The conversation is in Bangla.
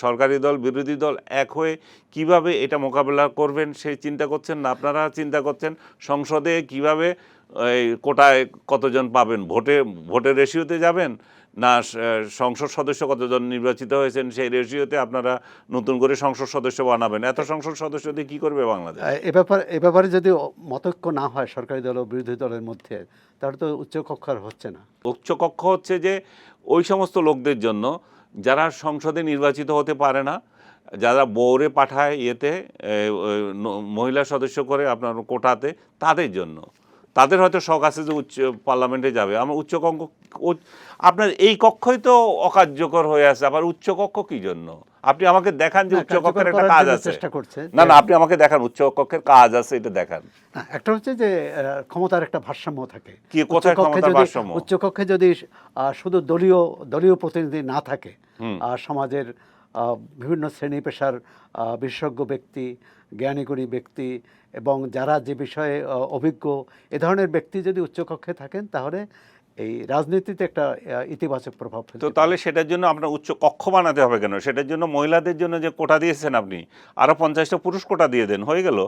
সরকারি দল বিরোধী দল এক হয়ে কিভাবে এটা মোকাবেলা করবেন সেই চিন্তা করছেন না? আপনারা চিন্তা করছেন সংসদে কিভাবে এই কোটায় কতজন পাবেন, ভোটের রেশিওতে যাবেন, না সংসদ সদস্য কতজন নির্বাচিত হয়েছেন সেই রেশিওতে আপনারা নতুন করে সংসদ সদস্য বানাবেন? এত সংসদ সদস্য দিয়ে কী করবে বাংলাদেশ? এ ব্যাপারে যদি মতৈক্য না হয় সরকারি দল ও বিরোধী দলের মধ্যে, তাহলে তো উচ্চকক্ষ আর হচ্ছে না। উচ্চকক্ষ হচ্ছে যে ওই সমস্ত লোকদের জন্য যারা সংসদে নির্বাচিত হতে পারে না, যারা বউরে পাঠায় ইয়েতে মহিলা সদস্য করে আপনার কোটাতে, তাদের জন্য। তাদের হয়তো শখ আছে যে উচ্চ পার্লামেন্টে যাবে। আমার উচ্চকক্ষ, আপনার এই কক্ষই তো অকার্যকর হয়ে আছে, আবার উচ্চকক্ষ কি জন্য? আপনি আমাকে দেখান যে উচ্চকক্ষের একটা কাজ আছে। না না, আপনি আমাকে দেখান উচ্চকক্ষের কাজ আছে, এটা দেখান। একটা হচ্ছে যে ক্ষমতার একটা ভারসাম্য থাকে। কি কোথায় ক্ষমতার ভারসাম্য? উচ্চকক্ষে যদি শুধু দলীয় প্রতিনিধি না থাকে, সমাজের বিভিন্ন শ্রেণী পেশার বিশেষজ্ঞ ব্যক্তি, জ্ঞানীগুণী ব্যক্তি এবং যারা যে বিষয়ে অভিজ্ঞ, এ ধরনের ব্যক্তি যদি উচ্চকক্ষে থাকেন, তাহলে এই রাজনীতিতে একটা ইতিবাচক প্রভাব ফেলতে তো তাহলে সেটার জন্য আপনার উচ্চ কক্ষ বানাতে হবে কেন? সেটার জন্য মহিলাদের জন্য যে কোটা দিয়েছেন আপনি, আরো 50টা পুরুষ কোটা দিয়ে দেন, হয়ে গেল।